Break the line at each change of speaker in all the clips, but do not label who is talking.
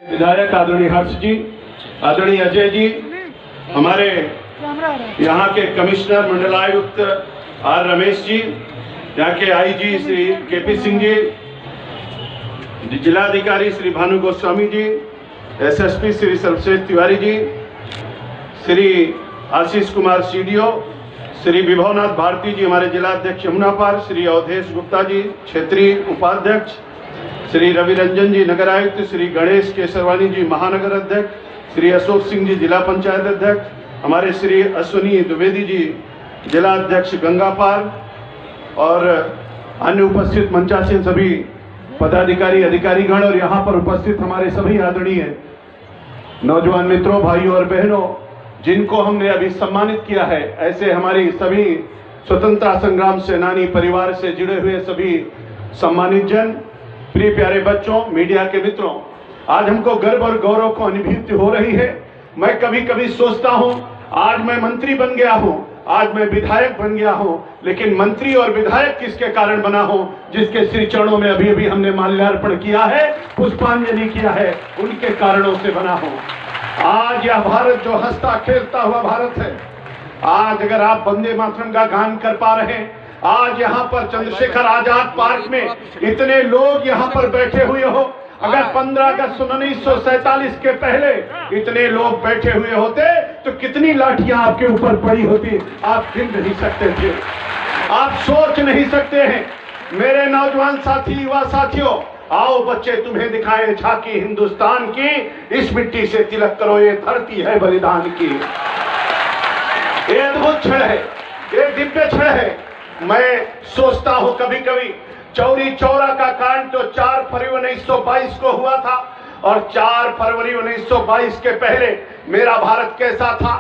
विधायक आदरणीय हर्ष जी, आदरणीय अजय जी, हमारे यहाँ के कमिश्नर मंडलायुक्त आर रमेश जी, यहाँ के आईजी श्री केपी सिंह जी, जिलाधिकारी श्री भानु गोस्वामी जी, एसएसपी श्री सर्वश्रेष्ठ तिवारी जी, श्री आशीष कुमार सीडीओ, श्री विभवनाथ भारती जी हमारे जिलाध्यक्ष यमुना पार, श्री अवधेश गुप्ता जी क्षेत्रीय उपाध्यक्ष, श्री रवि रंजन जी नगर आयुक्त, श्री गणेश केसरवानी जी महानगर अध्यक्ष, श्री अशोक सिंह जी जिला पंचायत अध्यक्ष, हमारे श्री अश्विनी द्विवेदी जी जिला अध्यक्ष गंगापार और अन्य उपस्थित मंचासीन सभी पदाधिकारी अधिकारीगण और यहाँ पर उपस्थित हमारे सभी आदरणीय नौजवान मित्रों, भाइयों और बहनों, जिनको हमने अभी सम्मानित किया है, ऐसे हमारी सभी स्वतंत्रता संग्राम सेनानी परिवार से जुड़े हुए सभी सम्मानित जन, प्रिय प्यारे बच्चों, मीडिया के मित्रों, आज हमको गर्व और गौरव को अनुभूति हो रही है। मैं कभी कभी सोचता हूं, आज मैं मंत्री बन गया हूं, आज मैं विधायक बन गया हूं, लेकिन मंत्री और विधायक किसके कारण बना हूं? जिसके श्री चरणों में अभी अभी हमने माल्यार्पण किया है, पुष्पांजलि किया है, उनके कारणों से बना हूं। आज यह भारत जो हंसता खेलता हुआ भारत है, आज अगर आप वंदे मातरम का गान कर पा रहे हैं, आज यहाँ पर चंद्रशेखर आजाद पार्क में इतने लोग यहाँ पर बैठे हुए हो, अगर 15 अगस्त 1947 के पहले इतने लोग बैठे हुए होते तो कितनी लाठियां आपके ऊपर पड़ी होती, आप गिन नहीं सकते थे, आप सोच नहीं सकते हैं। मेरे नौजवान साथी, युवा साथियों, आओ बच्चे तुम्हें दिखाएं झांकी हिंदुस्तान की, इस मिट्टी से तिलक करो, ये धरती है बलिदान की। ये अद्भुत क्षण है, ये दिव्य क्षण है। मैं सोचता हूं कभी कभी, चौरी चौरा का कांड तो 4 फरवरी 1922 को हुआ था, और 4 फरवरी 1922 के पहले मेरा भारत कैसा था,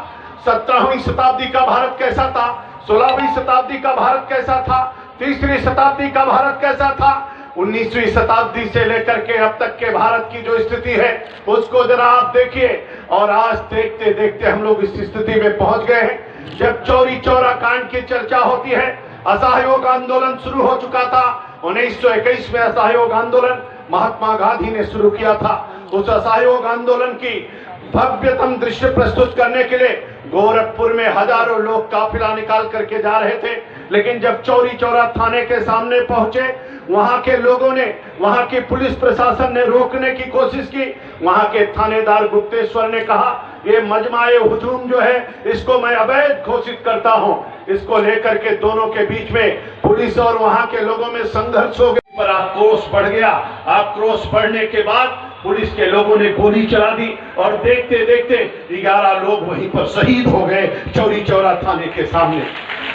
17वीं शताब्दी का भारत कैसा था, 16वीं शताब्दी का भारत कैसा था, 3री शताब्दी का भारत कैसा था, 19वीं शताब्दी से लेकर के अब तक के भारत की जो स्थिति है उसको जरा आप देखिए। और आज देखते देखते हम लोग इस स्थिति में पहुंच गए हैं। जब चौरी चौरा कांड की चर्चा होती है, असहयोग आंदोलन शुरू हो चुका था। 1921 में असहयोग आंदोलन महात्मा गांधी ने शुरू किया था। उस असहयोग आंदोलन की भव्यतम दृश्य प्रस्तुत करने के लिए गोरखपुर में हजारों लोग काफिला निकाल करके जा रहे थे, लेकिन जब चौरी चौरा थाने के सामने पहुंचे, वहां के लोगों ने, वहां की पुलिस प्रशासन ने रोकने की कोशिश की। वहां के थानेदार गुप्तेश्वर ने कहा, ये मजमाए हुजूम जो है इसको मैं अवैध घोषित करता हूं। इसको लेकर के दोनों के बीच में पुलिस और वहां के लोगों में संघर्ष हो गया, पर आक्रोश बढ़ गया। आक्रोश बढ़ने के बाद पुलिस के लोगों ने गोली चला दी और देखते देखते 11 लोग वहीं पर शहीद हो गए चौरी चौरा थाने के सामने।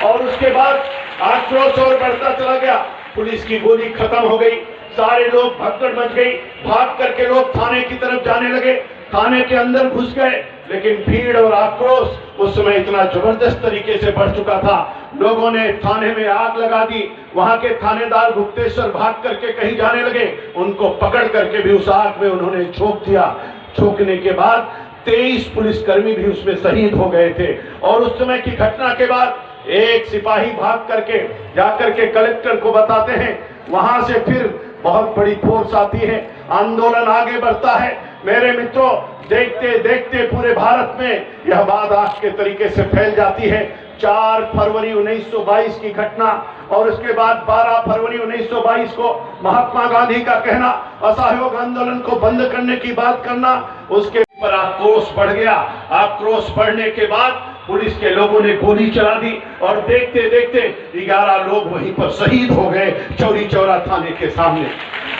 और उसके बाद आक्रोश और बढ़ता चला गया, पुलिस की गोली खत्म हो गई, सारे लोग भगदड़ मच गई, भाग करके लोग थाने की तरफ जाने लगे, थाने के अंदर घुस गए। लेकिन भीड़ और आक्रोश उस समय इतना जबरदस्त तरीके से बढ़ चुका था, लोगों ने थाने में आग लगा दी। वहां के थानेदार गुप्तेश्वर भाग करके कहीं जाने लगे, उनको पकड़ करके भी उस आग में उन्होंने झोंक दिया। झोंकने के बाद 23 पुलिसकर्मी भी उसमें शहीद हो गए थे। और उस समय की घटना के बाद एक सिपाही भाग करके जाकर के कलेक्टर को बताते हैं, वहां से फिर बहुत बड़ी फोर्स आती है, आंदोलन आगे बढ़ता है। मेरे मित्रों, देखते देखते पूरे भारत में यह बात आग के तरीके से फैल जाती है। 4 फरवरी 1922 की घटना और उसके बाद 12 फरवरी 1922 को महात्मा गांधी का कहना, असहयोग आंदोलन को बंद करने की बात करना, उसके ऊपर आक्रोश बढ़ गया। आक्रोश बढ़ने के बाद पुलिस के लोगों ने गोली चला दी और देखते देखते 11 लोग वहीं पर शहीद हो गए चौरी चौरा थाने के सामने।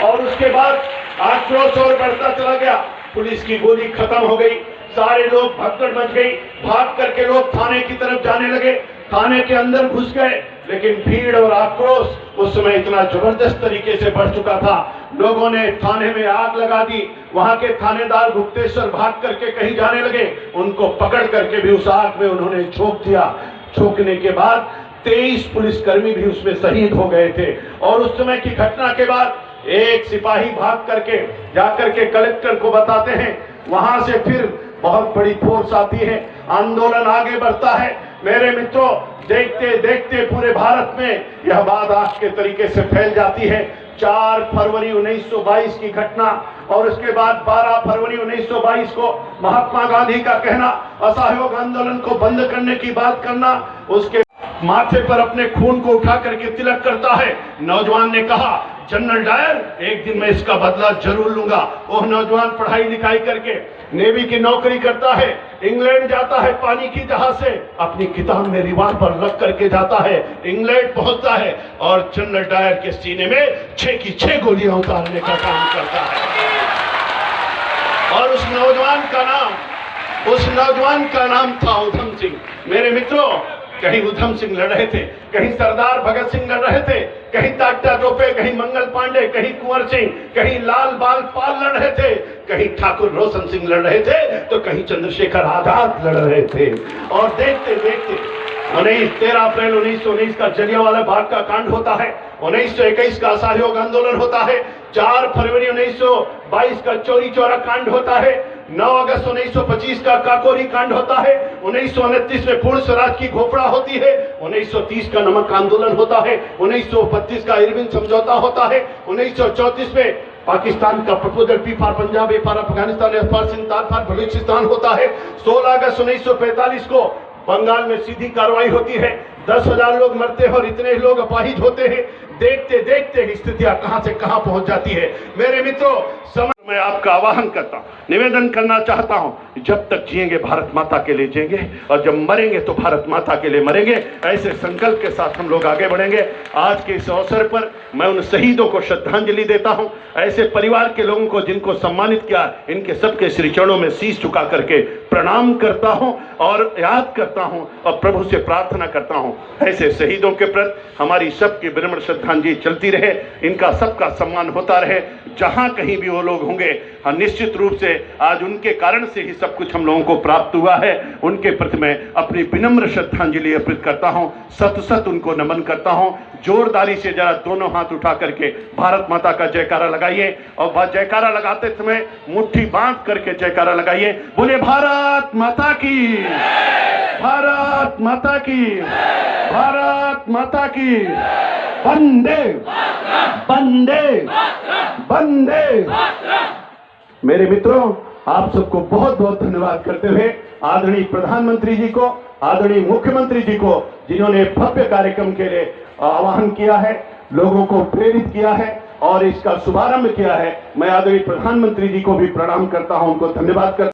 और उसके बाद आक्रोश और बढ़ता चला गया, पुलिस की गोली खत्म हो गई, सारे लोग भगदड़ मच गई, भाग करके लोग थाने की तरफ जाने लगे, थाने के अंदर घुस गए। लेकिन भीड़ और आक्रोश उस समय इतना जबरदस्त तरीके से बढ़ चुका था, लोगों ने थाने में आग लगा दी। वहां के थानेदार गुप्तेश्वर भाग करके कहीं जाने लगे, उनको पकड़ करके भी उस आग में उन्होंने झोंक दिया। झोंकने के बाद 23 पुलिसकर्मी भी उसमें शहीद हो गए थे। और उस समय की घटना के बाद एक सिपाही भाग करके जाकर के कलेक्टर को बताते हैं, वहां से फिर बहुत बड़ी फोर्स आती है, आंदोलन आगे बढ़ता है। मेरे मित्रों, देखते देखते पूरे भारत में यह बात आग के तरीके से फैल जाती है। 4 फरवरी 1922 की घटना और उसके बाद 12 फरवरी 1922 को महात्मा गांधी का कहना, असहयोग आंदोलन को बंद करने की बात करना, उसके माथे पर अपने खून को उठा करके तिलक करता है। नौजवान ने कहा, जनरल डायर एक दिन मैं इसका बदला जरूर लूंगा। वो नौजवान पढ़ाई लिखाई करके नेवी की नौकरी करता है, इंग्लैंड जाता है, पानी की जहाज से अपनी किताब में रिवॉल्वर रख करके जाता है, इंग्लैंड पहुंचता है और जनरल डायर के सीने में 6 की 6 गोलियां उतारने का काम करता है। और उस नौजवान का नाम था उधम सिंह। मेरे मित्रों, कहीं उधम सिंह लड़ रहे थे, कहीं सरदार भगत सिंह लड़ रहे थे, कहीं तात्या टोपे, कहीं मंगल पांडे, कहीं कुंवर सिंह, कहीं लाल बाल पाल लड़ रहे थे, कहीं ठाकुर रोशन सिंह लड़ रहे थे, तो कहीं चंद्रशेखर आजाद लड़ रहे थे। और देखते देखते 13 अप्रैल 1919 का जलियांवाला बाग का कांड होता है, 1921 का असहयोग आंदोलन होता है, 4 फरवरी 1922 का चौरी चौरा कांड होता है, 9 अगस्त 1925 का काकोरी कांड होता है, 1929 में पूर्ण स्वराज की घोषणा होती है, 1930 का नमक आंदोलन होता है, 1932 का इरविन समझौता होता है, 1934 में पाकिस्तान का proposal P for Punjab, A for Afghanistan, S for Sindh, ता फॉर बलूचिस्तान होता है, 16 अगस्त 1945 को बंगाल में सीधी कार्रवाई होती है, 10,000 लोग मरते हैं और इतने लोग अपाहिज होते हैं। देखते देखते स्थितियां कहां से कहां पहुंच जाती है। मेरे मित्रों, मैं आपका आह्वान करता हूं, निवेदन करना चाहता हूं, जब तक जिएंगे भारत माता के लिए जिएंगे और जब मरेंगे तो भारत माता के लिए मरेंगे। ऐसे संकल्प के साथ हम लोग आगे बढ़ेंगे। आज के इस अवसर पर मैं उन शहीदों को श्रद्धांजलि देता हूं, ऐसे परिवार के लोगों को जिनको सम्मानित किया, इनके सबके श्री चरणों में शीश झुका करके प्रणाम करता हूं और याद करता हूं और प्रभु से प्रार्थना करता हूं, ऐसे शहीदों के प्रति हमारी सबकी विनम्र श्रद्धांजलि चलती रहे, इनका सबका सम्मान होता रहे जहां कहीं भी वो लोग होंगे। निश्चित रूप से आज उनके कारण से ही सब कुछ हम लोगों को प्राप्त हुआ है। उनके प्रति मैं अपनी विनम्र श्रद्धांजलि अर्पित करता हूं, सत सत उनको नमन करता हूं। जोरदारी से जरा दोनों हाथ उठा करके भारत माता का जयकारा लगाइए और जयकारा लगाते समय मुट्ठी बांध करके जयकारा लगाइए। बोले भारत माता की, भारत माता की, भारत माता की, वंदे वंदे वंदे। मेरे मित्रों, आप सबको बहुत बहुत धन्यवाद करते हुए आदरणीय प्रधानमंत्री जी को, आदरणीय मुख्यमंत्री जी को, जिन्होंने भव्य कार्यक्रम के लिए आह्वान किया है, लोगों को प्रेरित किया है और इसका शुभारंभ किया है, मैं आदरणीय प्रधानमंत्री जी को भी प्रणाम करता हूं, उनको धन्यवाद करता हूं।